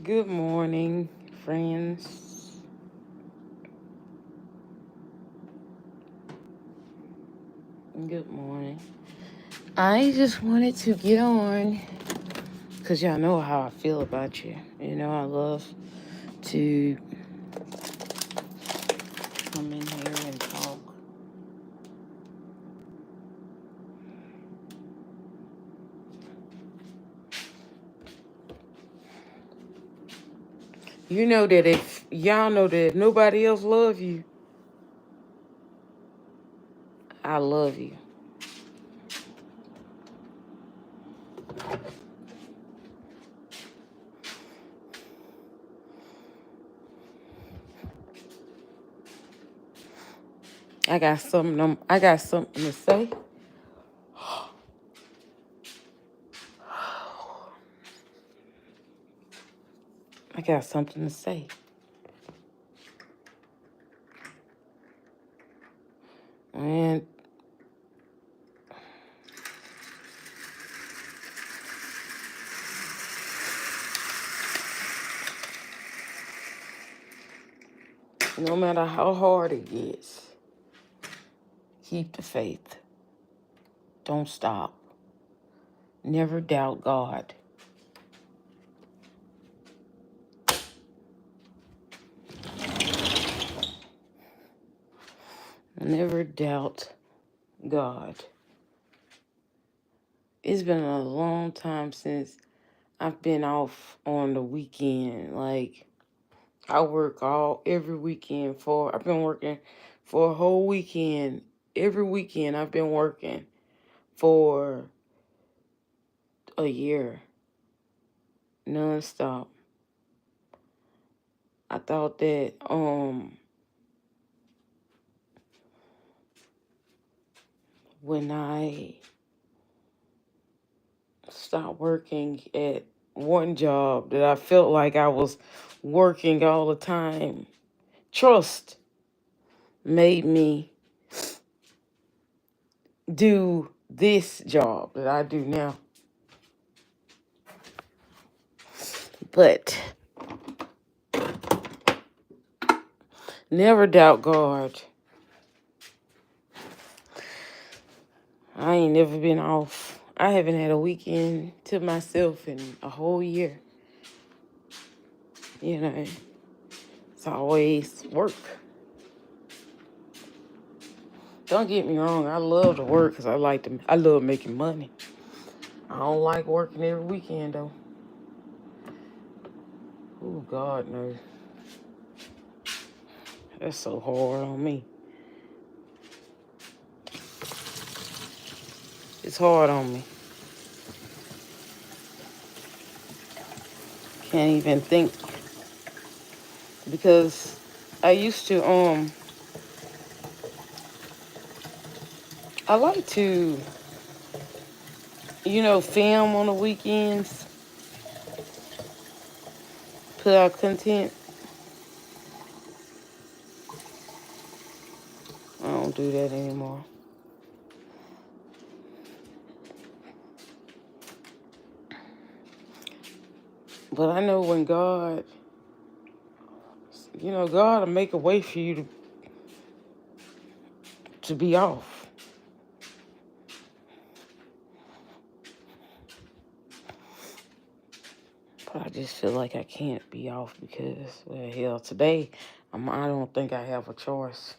Good morning, friends. Good morning. I just wanted to get on because y'all know how I feel about you. I love to come in here and talk. You know that if y'all know that if nobody else love you, I love you. I got something to say. I got something to say. And no matter how hard it gets, keep the faith. Don't stop. Never doubt God. Never doubt God. It's been a long time since I've been off on the weekend. Like, I work every weekend I've been working for a whole weekend. Every weekend I've been working for a year, nonstop. I thought that when I stopped working at one job that I felt like I was working all the time, trust made me do this job that I do now. But never doubt God. I ain't never been off. I haven't had a weekend to myself in a whole year. It's always work. Don't get me wrong, I love to work because I love making money. I don't like working every weekend though. Oh, God knows. That's so hard on me. It's hard on me. Can't even think because I used to I like to film on the weekends, put out content. I don't do that anymore. But I know when God will make a way for you to be off. But I just feel like I can't be off because, well, hell, today, I don't think I have a choice.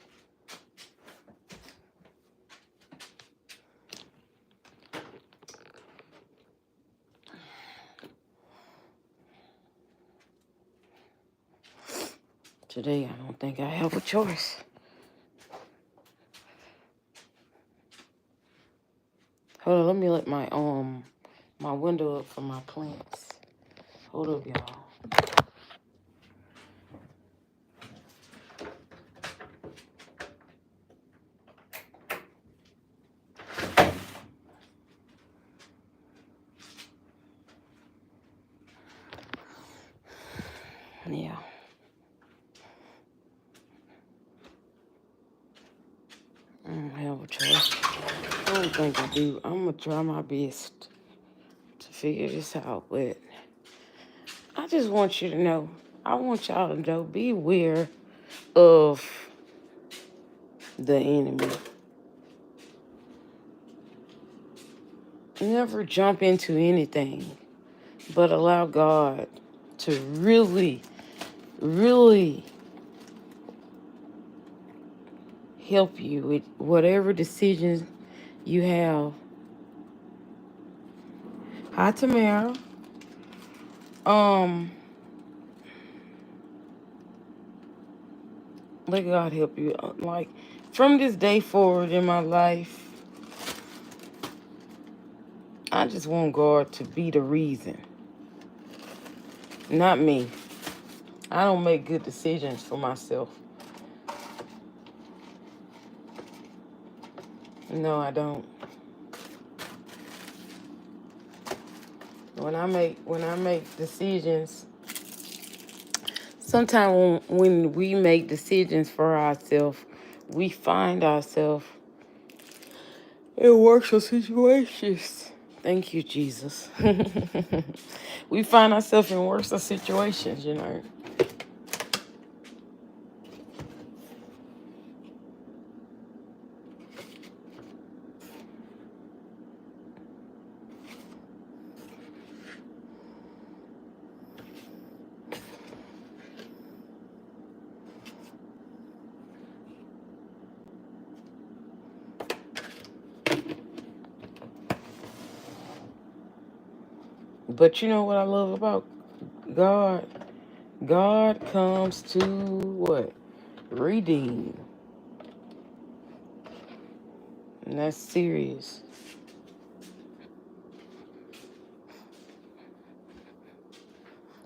Today, I don't think I have a choice. Hold on, let me let my window up for my plants. Hold up, y'all. Yeah. I don't have a choice. I don't think I do. I'm going to try my best to figure this out, but I just want you to know, I want y'all to know, beware of the enemy. Never jump into anything, but allow God to really, really help you with whatever decisions you have. Hi, Tamara. Let God help you. Like, from this day forward in my life, I just want God to be the reason, not me. I don't make good decisions for myself. No, I don't. When I make decisions, sometimes when we make decisions for ourselves, we find ourselves in worse situations. Thank you, Jesus. We find ourselves in worse situations, you know. But you know what I love about God? God comes to what? Redeem. And that's serious.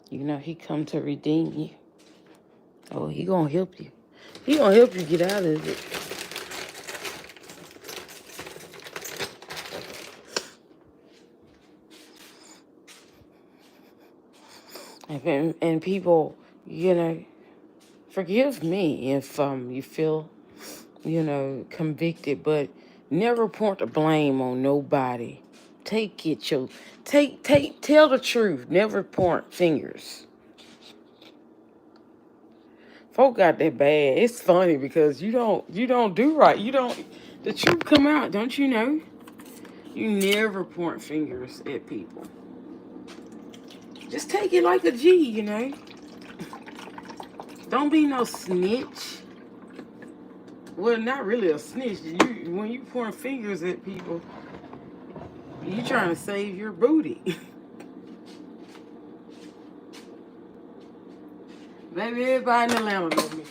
You know, he come to redeem you. Oh, he gonna help you. He gonna help you get out of it. And people, you know, forgive me if you feel, you know, convicted, but never point the blame on nobody. Tell the truth. Never point fingers. Folk got that bad. It's funny because you don't do right. The truth come out, don't you know? You never point fingers at people. Just take it like a G, you know. Don't be no snitch. Well, not really a snitch. When you point fingers at people, you trying to save your booty. Baby, everybody in Atlanta know me.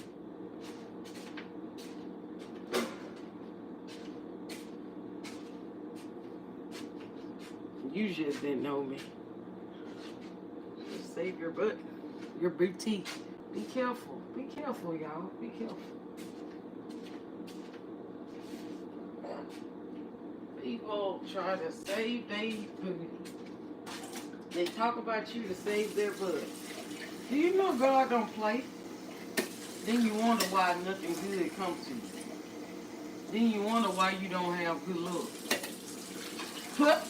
You just didn't know me. Just save your butt, your boutique. Be careful. Be careful, y'all. Be careful. People try to save their booty. They talk about you to save their butt. Do you know God don't play? Then you wonder why nothing good comes to you. Then you wonder why you don't have good luck. But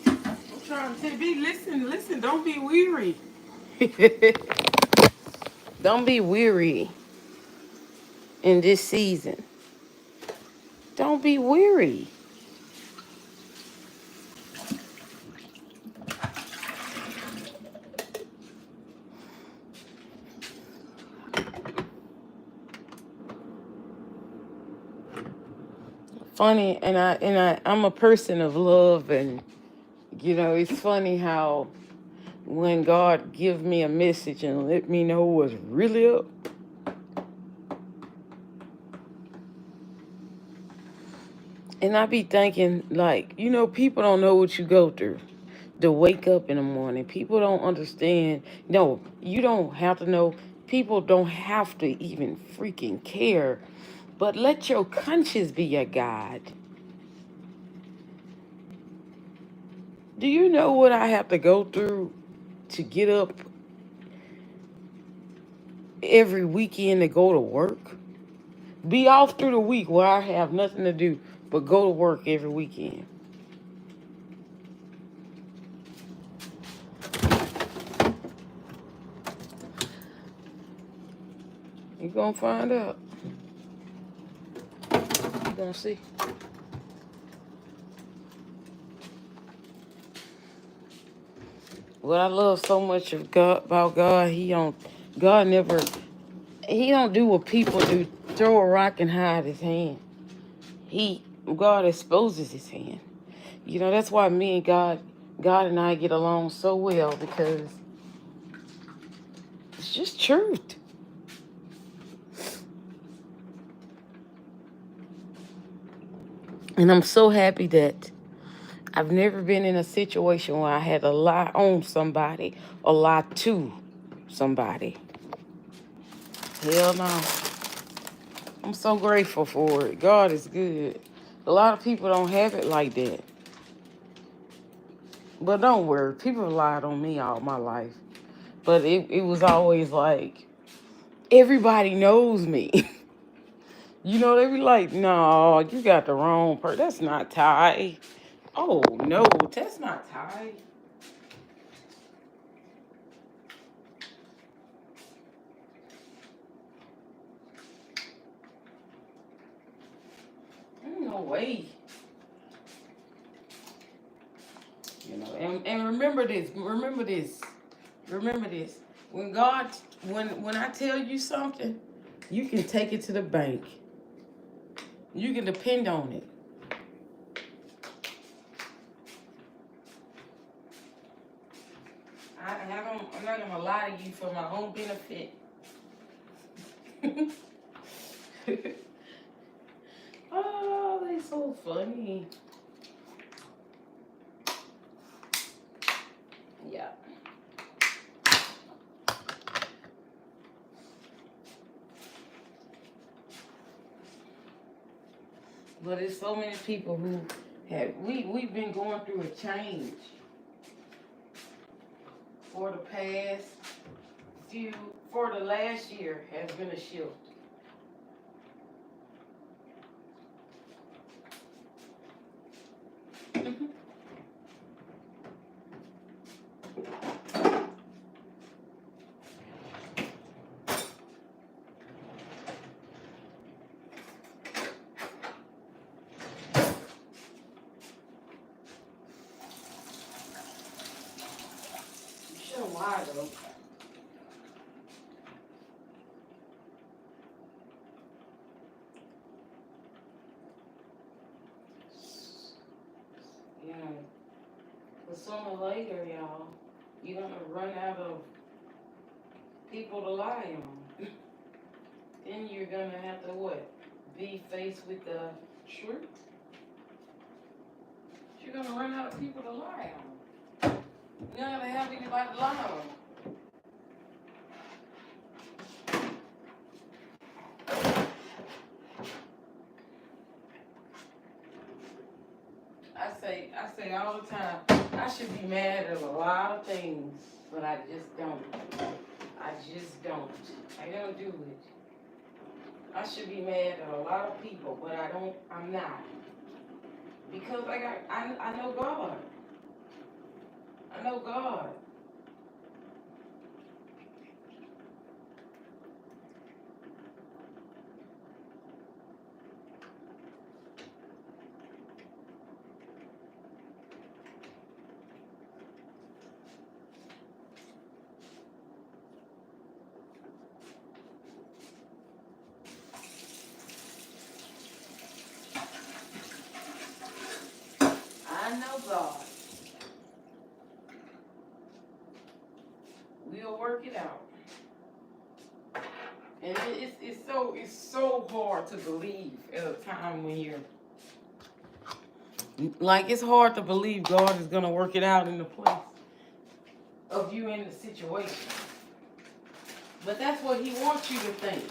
I'm trying to tell you, listen, don't be weary. Don't be weary in this season. Don't be weary. Funny, I'm a person of love, and you know, it's funny how when God give me a message and let me know what's really up, and I be thinking, like, you know, people don't know what you go through to wake up in the morning. People don't understand. No, you don't have to know. People don't have to even freaking care. But let your conscience be your guide. Do you know what I have to go through to get up every weekend to go to work? Be off through the week where I have nothing to do but go to work every weekend. You're going to find out. You're going to see. What I love so much of God, about God, God never, he don't do what people do, throw a rock and hide his hand. God exposes his hand. You know, that's why me and God and I get along so well, because it's just truth. And I'm so happy that I've never been in a situation where I had to lie on somebody or lie to somebody. Hell no. I'm so grateful for it. God is good. A lot of people don't have it like that. But don't worry, people lied on me all my life. But it was always like, everybody knows me. You know, they be like, no, you got the wrong person. That's not Ty. Oh, no, that's not Ty. Ain't no way. You know, and remember this. When when I tell you something, you can take it to the bank. You can depend on it. I'm not gonna lie to you for my own benefit. Oh, they so funny. Yeah. But there's so many people who we've been going through a change for the past for the last year has been a shift. You shouldn't lie though. You know, but sooner or later, y'all, you're gonna run out of people to lie on. Then you're gonna have to what? Be faced with the truth. You're gonna run out of people to lie on. You're not gonna have anybody to lie on. I say all the time, I should be mad at a lot of things, but I just don't. I just don't. I don't do it. I should be mad at a lot of people, but I'm not. Because I know God. I know God. I know God. We'll work it out. And it's so hard to believe at a time when you're like, it's hard to believe God is gonna work it out in the place of you in the situation. But that's what He wants you to think.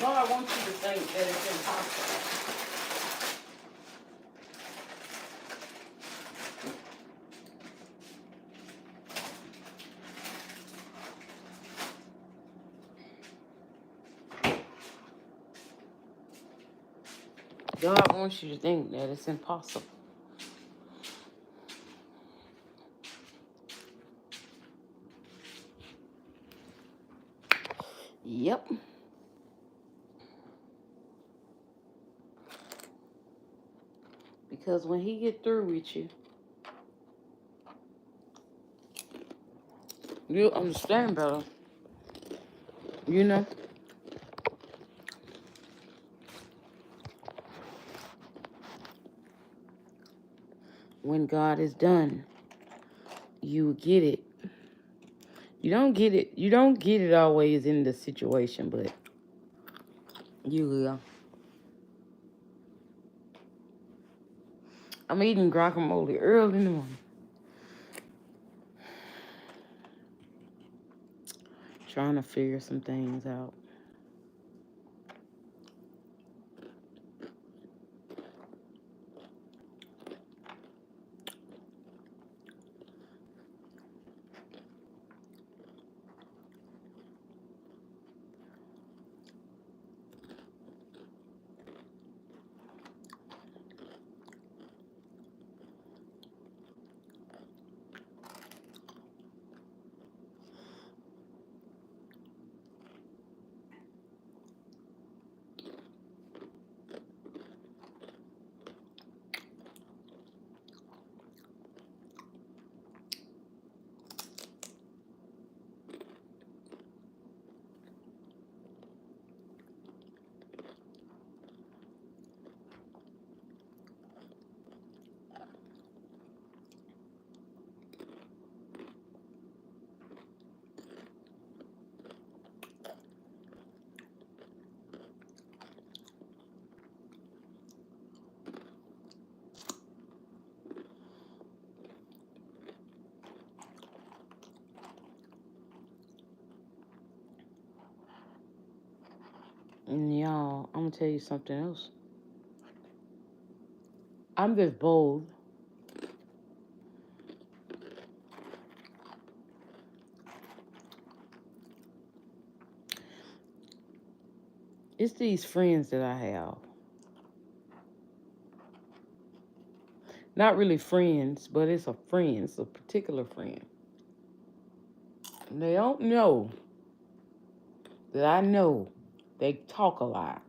God wants you to think that it's impossible. God wants you to think that it's impossible. Yep. Because when he get through with you, you'll understand better. You know? When God is done, you get it. You don't get it. You don't get it always in the situation, but you will. I'm eating guacamole early in the morning. Trying to figure some things out. And y'all, I'm gonna tell you something else. I'm just bold. It's these friends that I have. Not really friends, but it's a friend. It's a particular friend. They don't know that I know they talk a lot.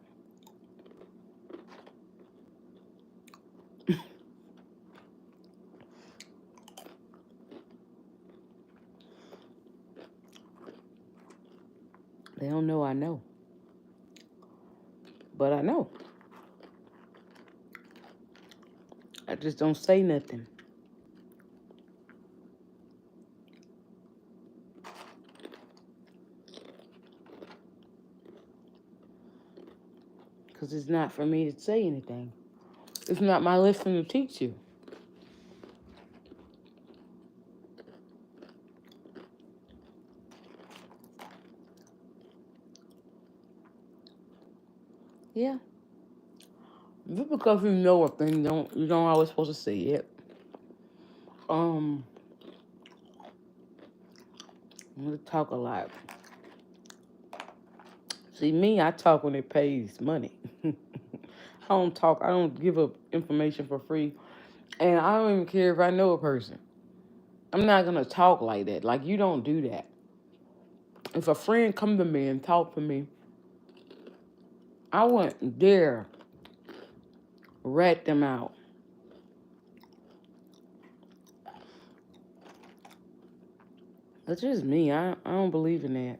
They don't know I know. But I know. I just don't say nothing. Because it's not for me to say anything. It's not my lesson to teach you. Yeah. Just because you know a thing, you don't always supposed to say it. I'm gonna talk a lot. See me, I talk when it pays money. I don't talk. I don't give up information for free, and I don't even care if I know a person. I'm not gonna talk like that. Like you don't do that. If a friend come to me and talk to me, I wouldn't dare rat them out. That's just me. I don't believe in that.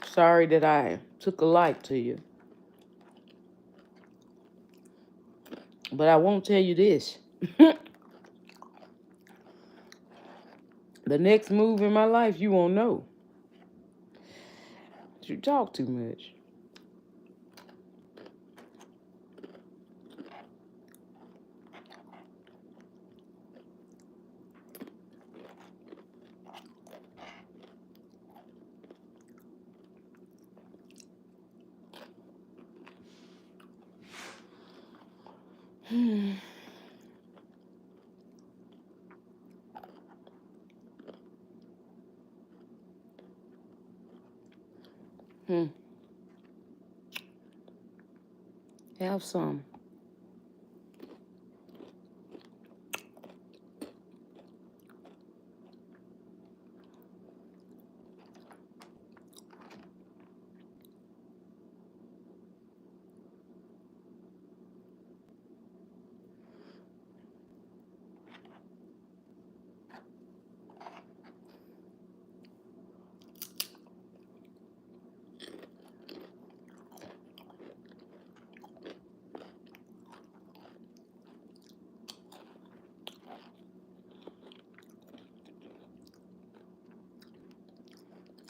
Sorry that I took a like to you. But I won't tell you this. The next move in my life, you won't know. You talk too much. Have some.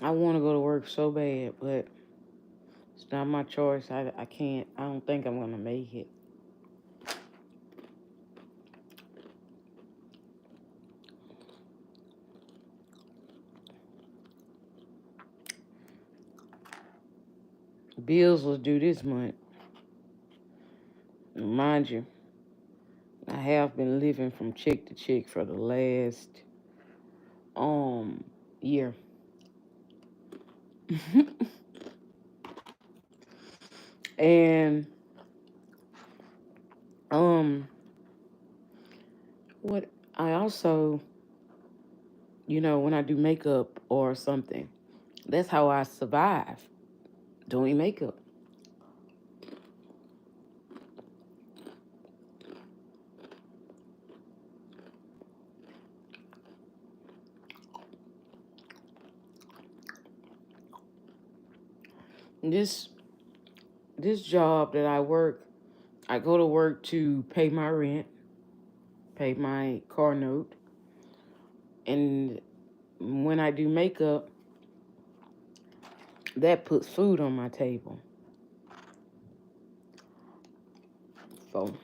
I want to go to work so bad, but it's not my choice. I can't. I don't think I'm going to make it. Bills was due this month. Mind you, I have been living from check to check for the last year. And um what I also, when I do makeup or something, that's how I survive, doing makeup. This this job that I work, I go to work to pay my rent, pay my car note, and when I do makeup, that puts food on my table. So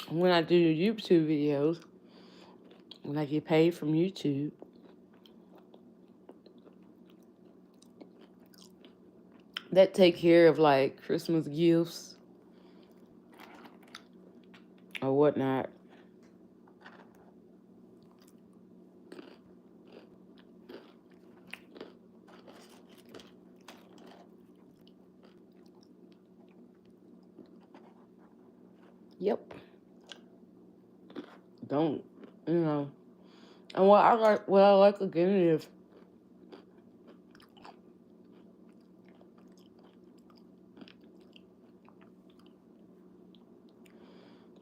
when I do YouTube videos, when I get paid from YouTube, that take care of like Christmas gifts or whatnot. Yep. Don't you know? And what I like again is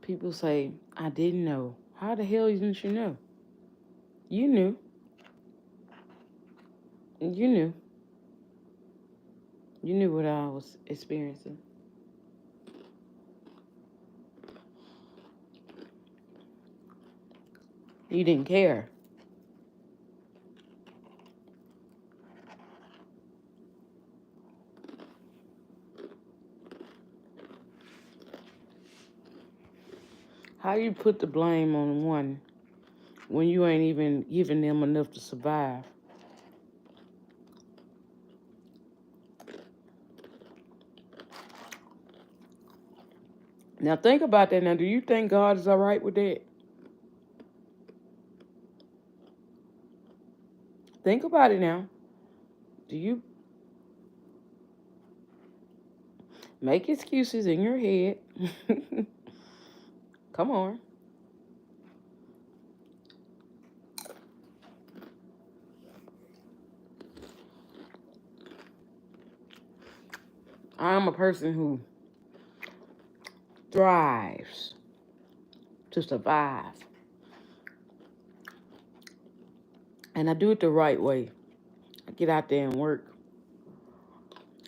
people say, I didn't know. How the hell didn't you know? You knew. You knew. You knew what I was experiencing. You didn't care. How you put the blame on one when you ain't even giving them enough to survive? Now think about that. Now, do you think God is all right with that? Think about it now. Do you make excuses in your head? Come on. I'm a person who thrives to survive. And I do it the right way. I get out there and work.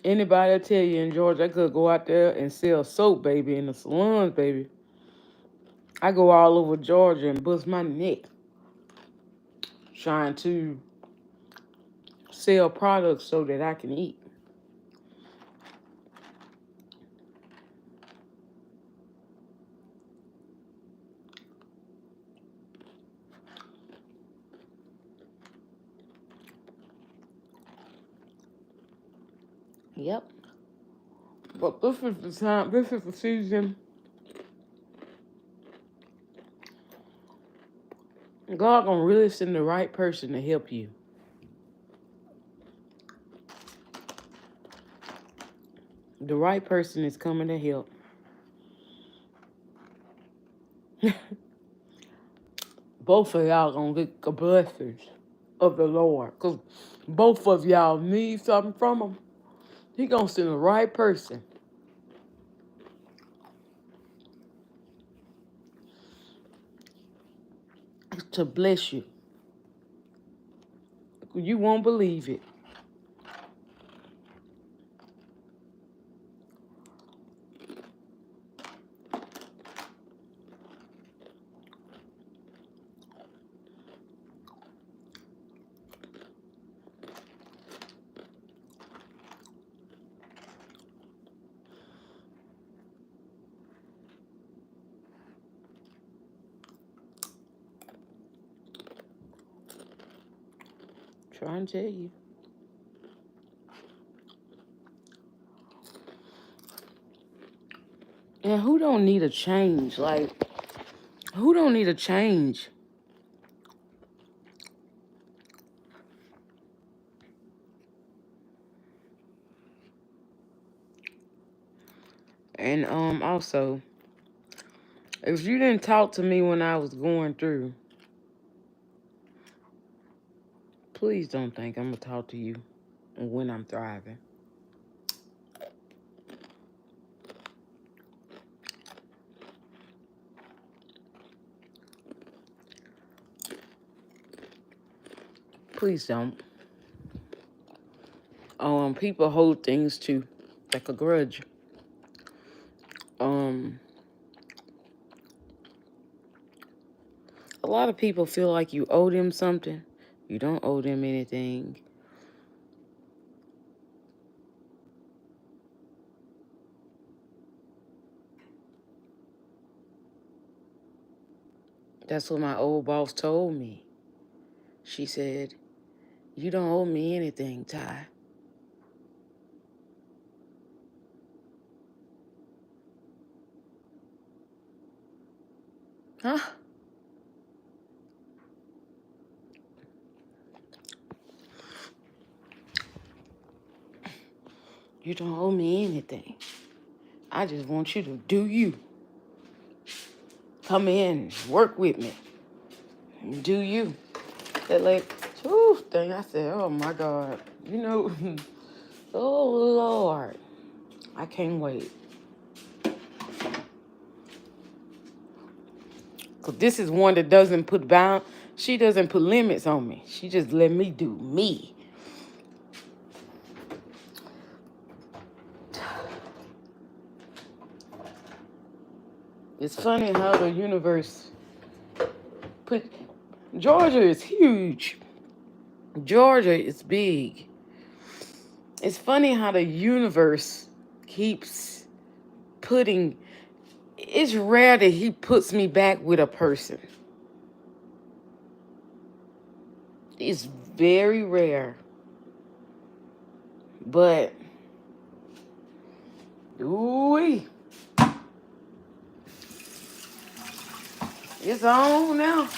Anybody will tell you in Georgia, I could go out there and sell soap, baby, in the salons, baby. I go all over Georgia and bust my neck trying to sell products so that I can eat. Yep. But this is the time, this is the season. God gonna really send the right person to help you. The right person is coming to help. Both of y'all gonna get the blessings of the Lord. Because both of y'all need something from him. He gonna send the right person to bless you. You won't believe it. Trying to tell you. And who don't need a change? Like, who don't need a change? And also, if you didn't talk to me when I was going through, please don't think I'm gonna talk to you when I'm thriving. Please don't. People hold things too, like a grudge. A lot of people feel like you owe them something. You don't owe them anything. That's what my old boss told me. She said, "You don't owe me anything, Ty." Huh? You don't owe me anything. I just want you to do you. Come in, work with me. Do you. That like, whew, thing, I said, oh my God. You know, oh Lord. I can't wait. Because this is one that doesn't put she doesn't put limits on me. She just let me do me. It's funny how the universe put... Georgia is huge. Georgia is big. It's funny how the universe keeps putting... It's rare that he puts me back with a person. It's very rare. But... Ooh-wee. It's on now.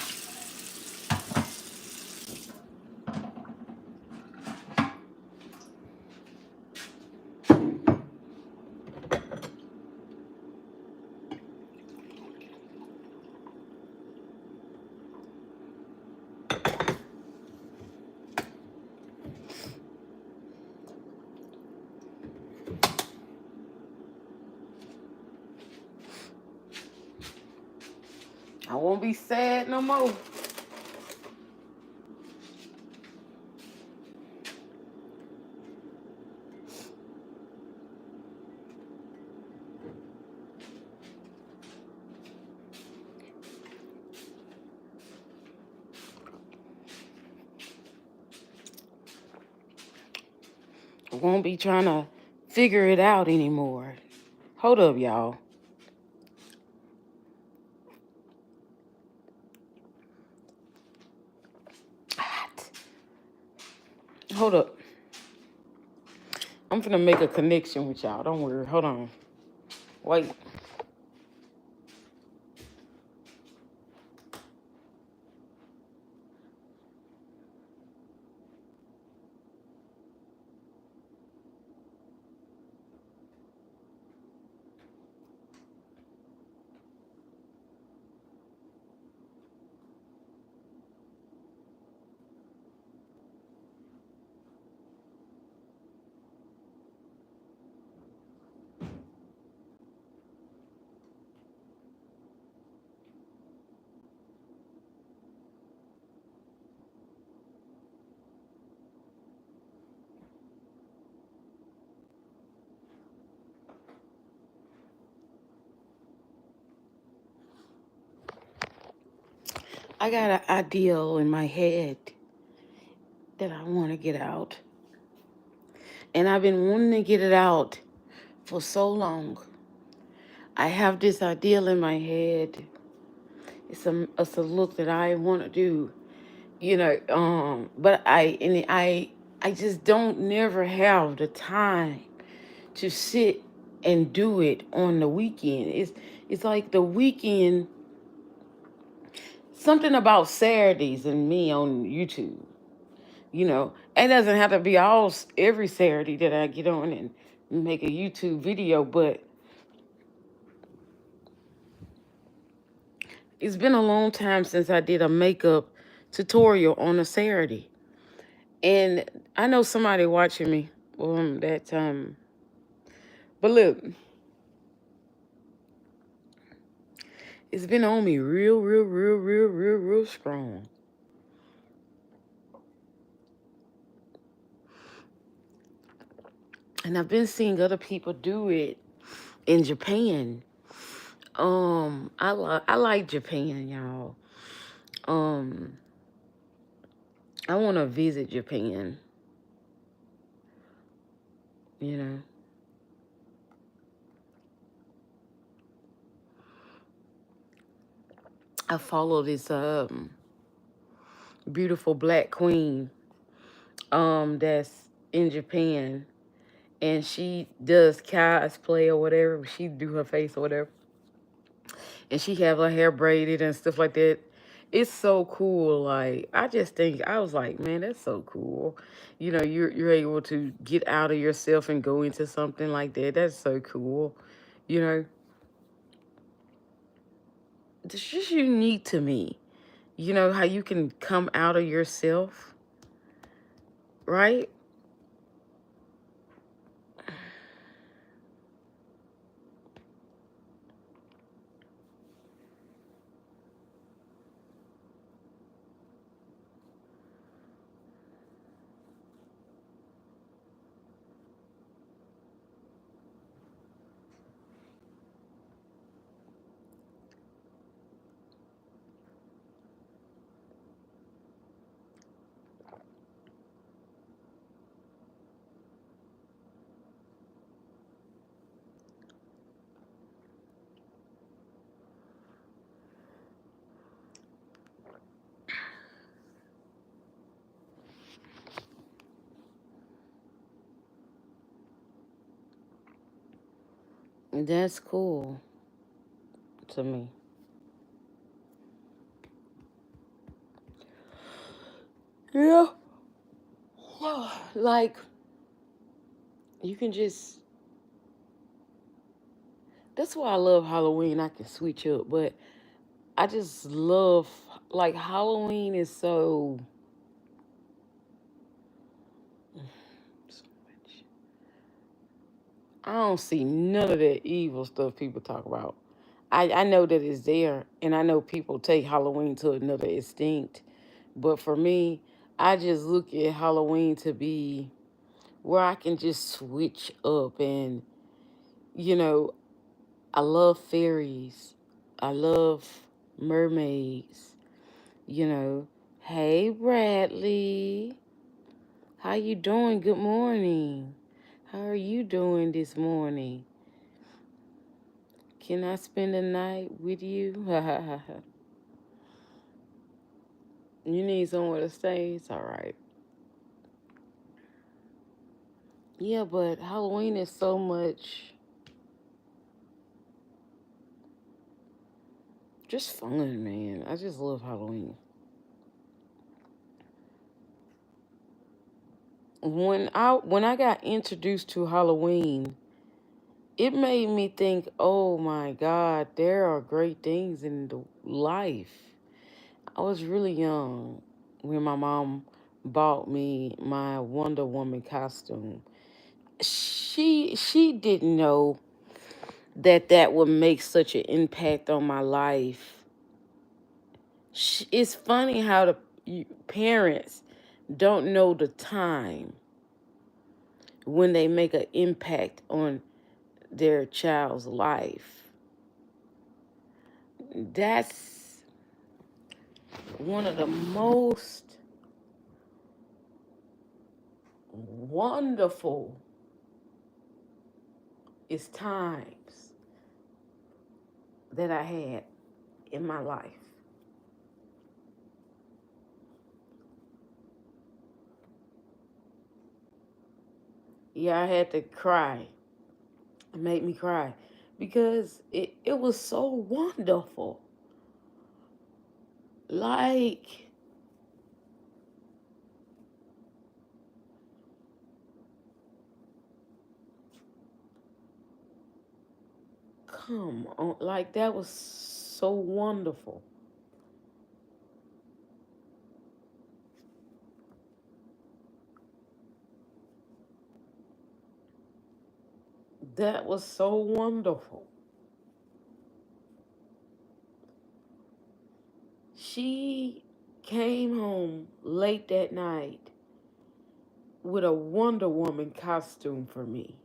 I won't be sad no more. I won't be trying to figure it out anymore. Hold up, y'all. Hold up. I'm finna make a connection with y'all. Don't worry. Hold on. Wait. I got an ideal in my head that I want to get out. And I've been wanting to get it out for so long. I have this ideal in my head. It's a look that I want to do, but I just don't never have the time to sit and do it on the weekend. It's like the weekend, something about Saturdays and me on YouTube. It doesn't have to be every Saturday that I get on and make a YouTube video, but it's been a long time since I did a makeup tutorial on a Saturday. And I know somebody watching me that time. But look, it's been on me real, real, real, real, real, real strong. And I've been seeing other people do it in Japan. I like Japan, y'all. I want to visit Japan. You know, I follow this beautiful black queen that's in Japan, and she does cosplay or whatever. She do her face or whatever, and she have her hair braided and stuff like that. It's so cool. Like, I just think, I was like, man, that's so cool. You're able to get out of yourself and go into something like that. That's so cool. You know, it's just unique to me. You know how you can come out of yourself, right? That's cool to me. Yeah. Like, you can just, that's why I love Halloween. I can switch up, but I just love, like, Halloween is so much. I don't see none of that evil stuff people talk about. I know that it's there, and I know people take Halloween to another extinct. But for me, I just look at Halloween to be where I can just switch up. And, you know, I love fairies. I love mermaids. You know, hey, Bradley. How you doing? Good morning. How are you doing this morning? Can I spend the night with you? You need somewhere to stay? It's all right. Yeah, but Halloween is so much just fun, man. I just love Halloween. When I got introduced to Halloween, it made me think, oh my God, there are great things in the life. I was really young when my mom bought me my Wonder Woman costume. She didn't know that would make such an impact on my life. It's funny how the parents don't know the time when they make an impact on their child's life. That's one of the most wonderful is times that I had in my life. Yeah, I had to cry. It made me cry because it was so wonderful. Like, come on, like that was so wonderful. That was so wonderful. She came home late that night with a Wonder Woman costume for me.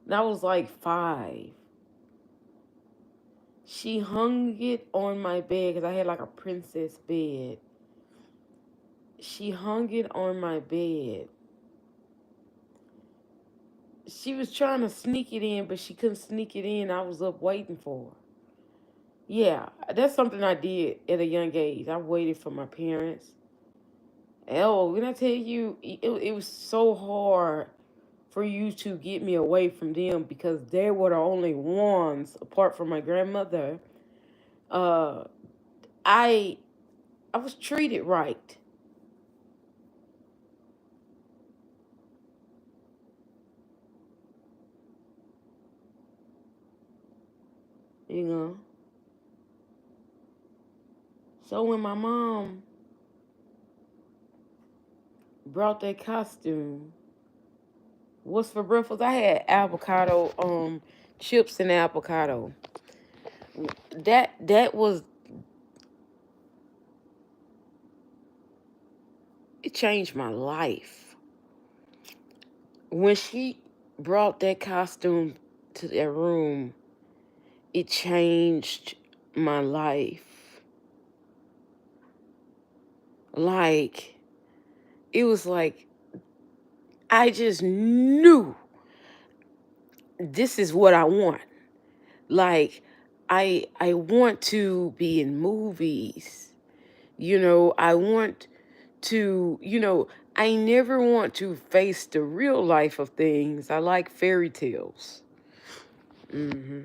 And I was like 5. She hung it on my bed because I had like a princess bed. She hung it on my bed. She was trying to sneak it in, but she couldn't sneak it in. I was up waiting for her. Yeah, that's something I did at a young age. I waited for my parents. Oh, when I tell you, it was so hard for you to get me away from them because they were the only ones, apart from my grandmother. Uh, I I was treated right, you know. So when my mom brought that costume, what's for breakfast? I had avocado, chips and avocado. That was it changed my life. When she brought that costume to their room, it changed my life. Like it was like I just knew this is what I want. Like I want to be in movies. I want to, I never want to face the real life of things. I like fairy tales. hmm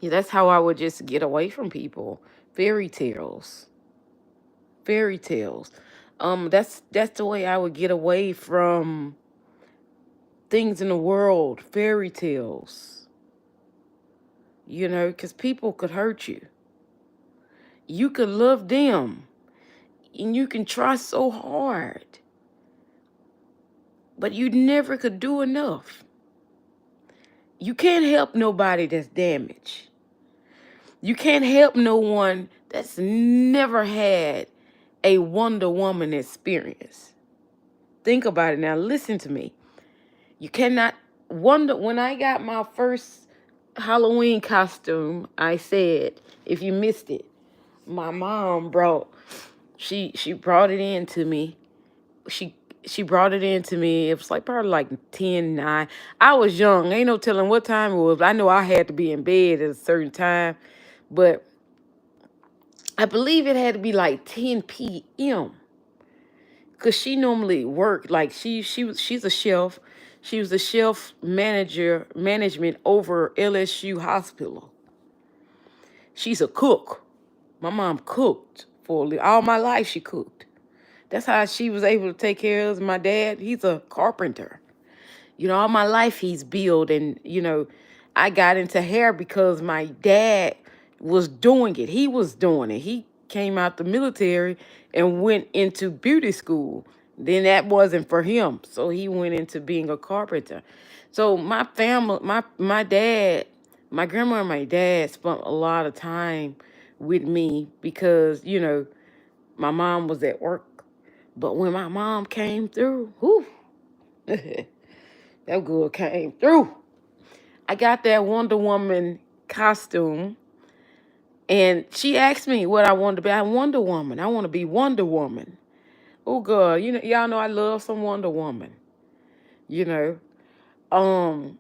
Yeah, that's how I would just get away from people. Fairy tales. Fairy tales. That's the way I would get away from things in the world. Fairy tales. Because people could hurt you. You could love them, and you can try so hard, but you never could do enough. You can't help nobody that's damaged. You can't help no one that's never had a Wonder Woman experience. Think about it now. Listen to me. You cannot wonder. When I got my first Halloween costume, I said, if you missed it, my mom she brought it in to me. She she brought it in to me. It was like probably like 10, 9. I was young. Ain't no telling what time it was. I know I had to be in bed at a certain time, but I believe it had to be like 10 p.m. Cause she normally worked like she's a chef. She was a chef management over LSU Hospital. She's a cook. My mom cooked all my life. She cooked. That's how she was able to take care of us. My dad, he's a carpenter. All my life he's built, and I got into hair because my dad was doing it. He was doing it. He came out the military and went into beauty school. Then that wasn't for him, so he went into being a carpenter. So my family, my dad, my grandma and my dad spent a lot of time with me because my mom was at work. But when my mom came through, whew, that girl came through. I got that Wonder Woman costume, and she asked me what I wanted to be. I Wonder Woman. I want to be Wonder Woman. Oh God, y'all know I love some Wonder Woman. You know, um,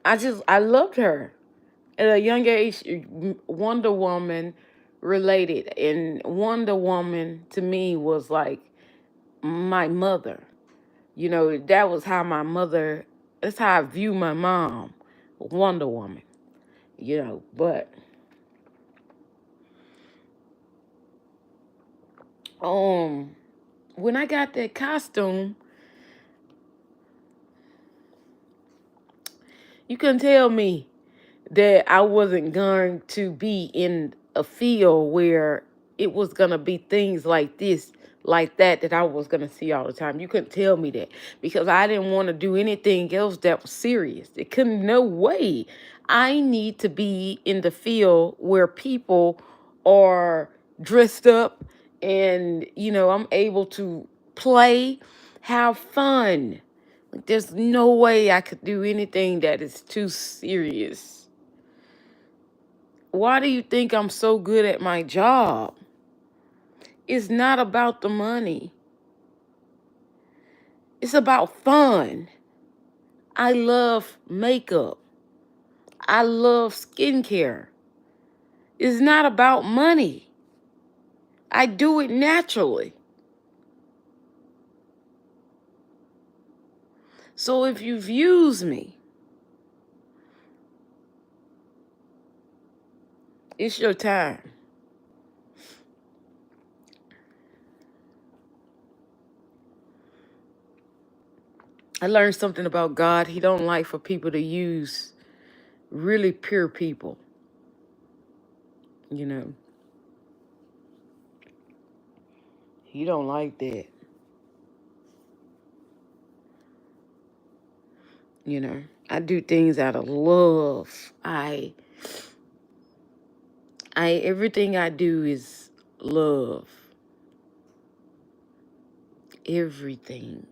I loved her at a young age. Wonder Woman related, and Wonder Woman to me was like my mother. That was how my mother. That's how I view my mom, Wonder Woman. But when I got that costume, you couldn't tell me that I wasn't going to be in a field where it was going to be things like this, like that I was going to see all the time. You couldn't tell me that because I didn't want to do anything else that was serious. It couldn't, no way. I need to be in the field where people are dressed up and, I'm able to play, have fun. There's no way I could do anything that is too serious. Why do you think I'm so good at my job? It's not about the money. It's about fun. I love makeup. I love skincare. It's not about money. I do it naturally. So if you've used me, it's your time. I learned something about God. He don't like for people to use really pure people. He don't like that. I do things out of love. Everything I do is love. Everything.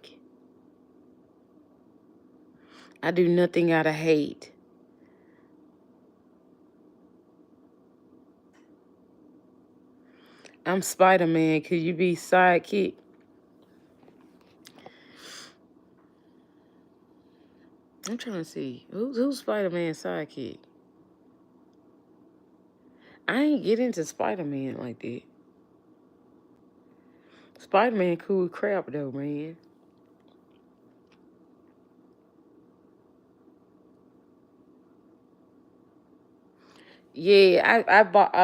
I do nothing out of hate. I'm Spider-Man. Could you be sidekick? I'm trying to see. Who's Spider-Man's sidekick? I ain't get into Spider-Man like that. Spider-Man cool crap though, man. Yeah, I bought.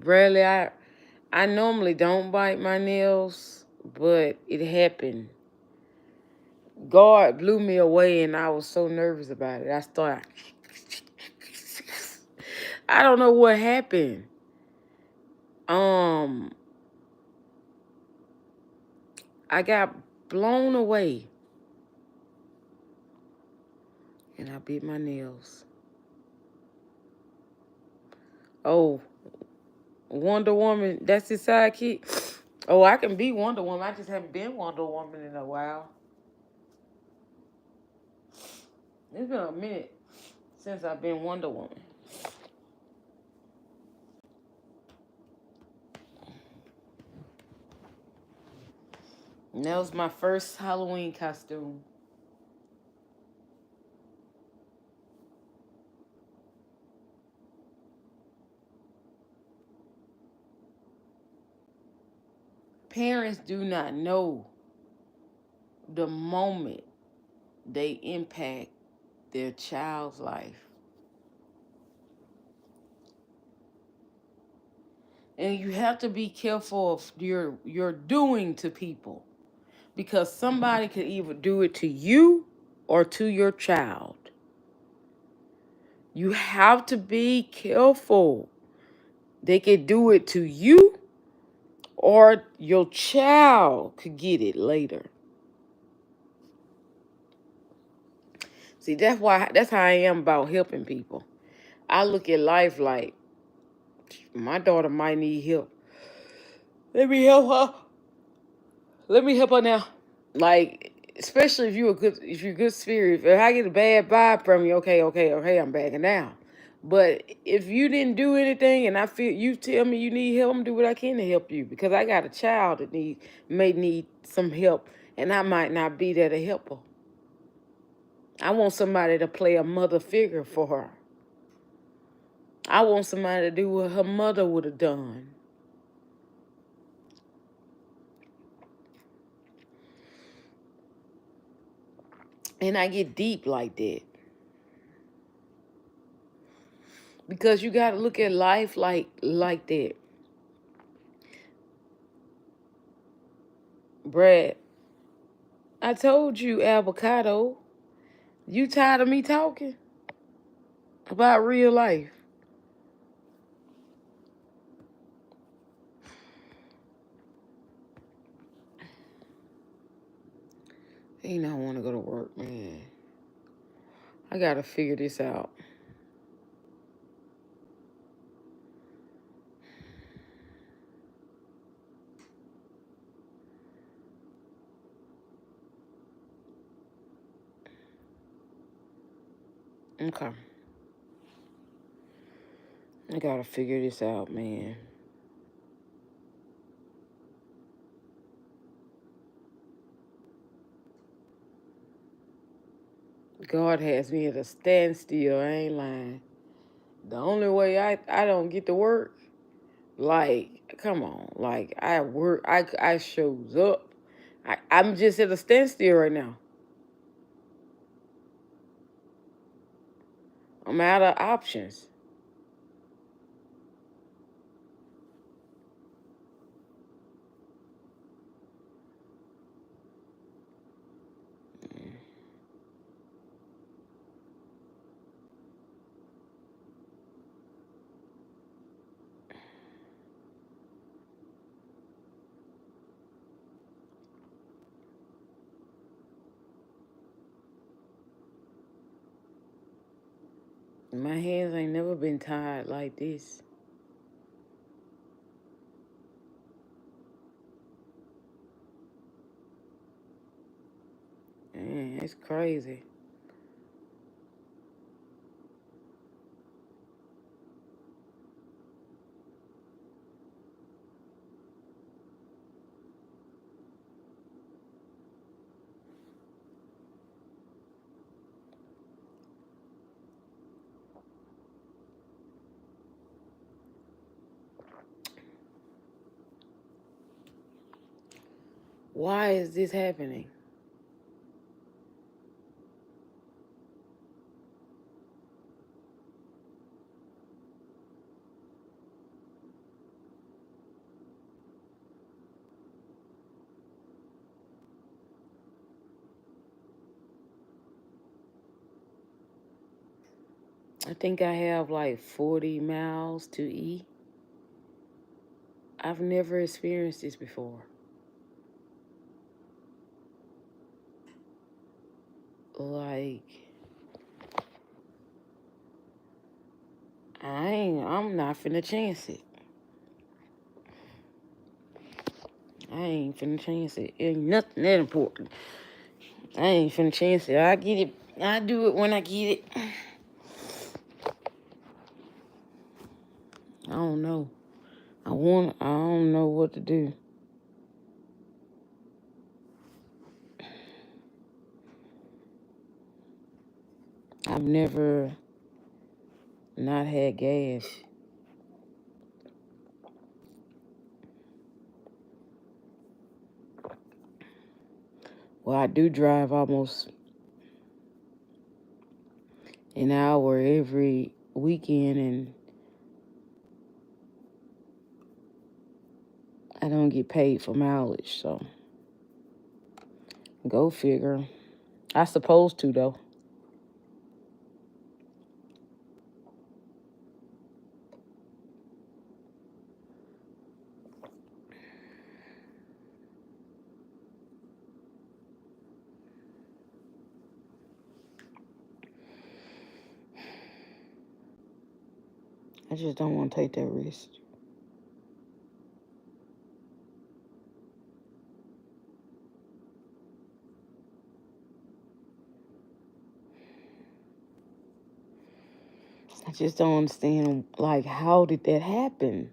Rarely. I normally don't bite my nails, but it happened. God blew me away, and I was so nervous about it. I started. I don't know what happened. Um, I got blown away, and I bit my nails. Oh, Wonder Woman, that's his sidekick. Oh, I can be Wonder Woman. I just haven't been Wonder Woman in a while. It's been a minute since I've been Wonder Woman. And that was my first Halloween costume. Parents do not know the moment they impact their child's life. And you have to be careful of your doing to people, because somebody could either do it to you or to your child. You have to be careful. They could do it to you or your child could get it later. See, that's how I am about helping people. I look at life like my daughter might need help. Let me help her. Let me help her now. Like, especially if you're good spirit. If I get a bad vibe from you, okay, I'm backing down. But if you didn't do anything and I feel you tell me you need help, I'm gonna do what I can to help you, because I got a child that may need some help, and I might not be there to help her. I want somebody to play a mother figure for her. I want somebody to do what her mother would have done. And I get deep like that. Because you gotta look at life like that. Brad, I told you, avocado, you tired of me talking about real life? He not want to go to work, man. I gotta figure this out. Okay. I gotta figure this out, man. God has me at a standstill. I ain't lying. The only way I don't get to work, like, come on, like I work, I shows up. I'm just at a standstill right now. I'm out of options. My hands ain't never been tied like this. Man, it's crazy. Why is this happening? I think I have like 40 miles to E. I've never experienced this before. Like, I'm not finna chance it. I ain't finna chance it. Ain't nothing that important. I ain't finna chance it. I get it. I do it when I get it. I don't know. I don't know what to do. I've never not had gas. Well, I do drive almost an hour every weekend, and I don't get paid for mileage, so go figure. I supposed to, though. I just don't want to take that risk. I just don't understand, like, how did that happen?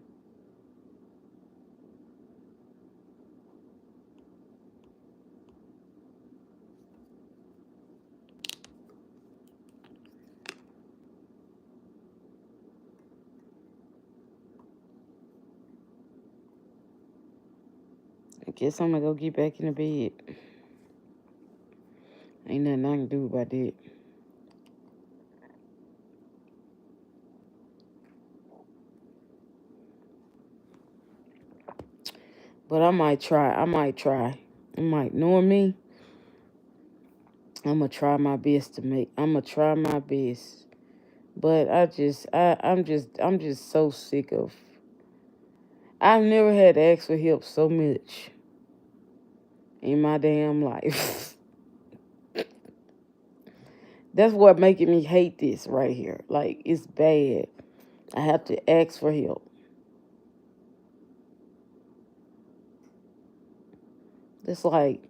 I guess I'm gonna go get back in the bed. Ain't nothing I can do about that. But I might try. Knowing me, I'm gonna try my best to make. I'm gonna try my best. But I'm just so sick of. I've never had to ask for help so much in my damn life. That's what making me hate this right here. Like, it's bad. I have to ask for help. It's like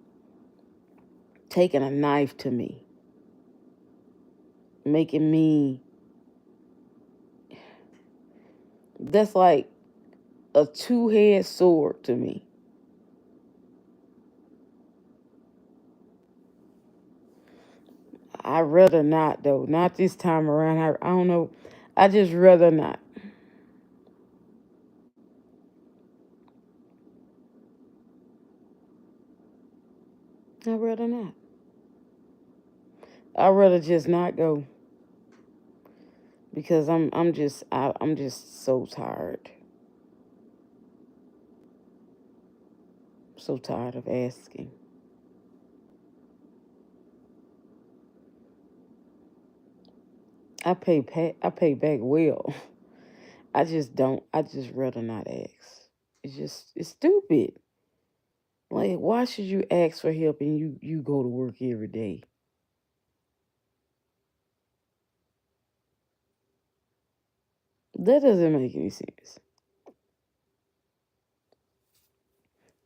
taking a knife to me, making me. That's like a two-headed sword to me. I'd rather not, though. Not this time around. I don't know. I just rather not. I'd rather not. I'd rather just not go because I'm just so tired. So tired of asking. I pay back well. I just don't. I just rather not ask. It's stupid. Like, why should you ask for help and you go to work every day? That doesn't make any sense.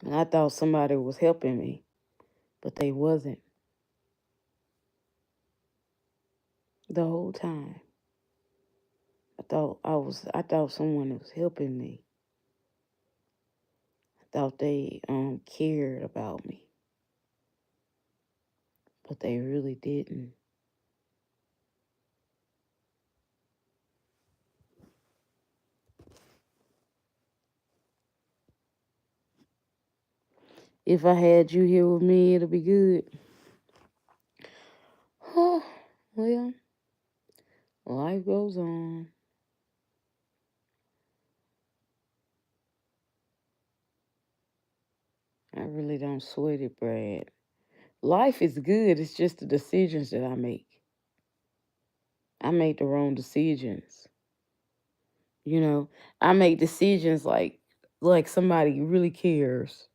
And I thought somebody was helping me, but they wasn't the whole time. I thought someone was helping me. I thought they cared about me, but they really didn't. If I had you here with me, it'll be good. Oh, well, life goes on. I really don't sweat it, Brad. Life is good. It's just the decisions that I make. I make the wrong decisions. You know, I make decisions like somebody really cares.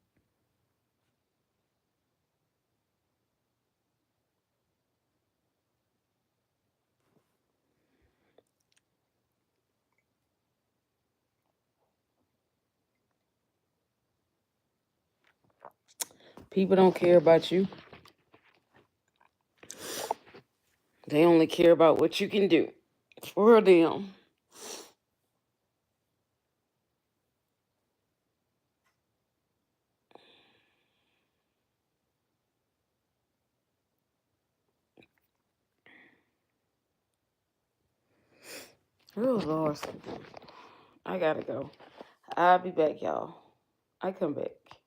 People don't care about you. They only care about what you can do for them. Oh Lord, I gotta go. I'll be back, y'all. I come back.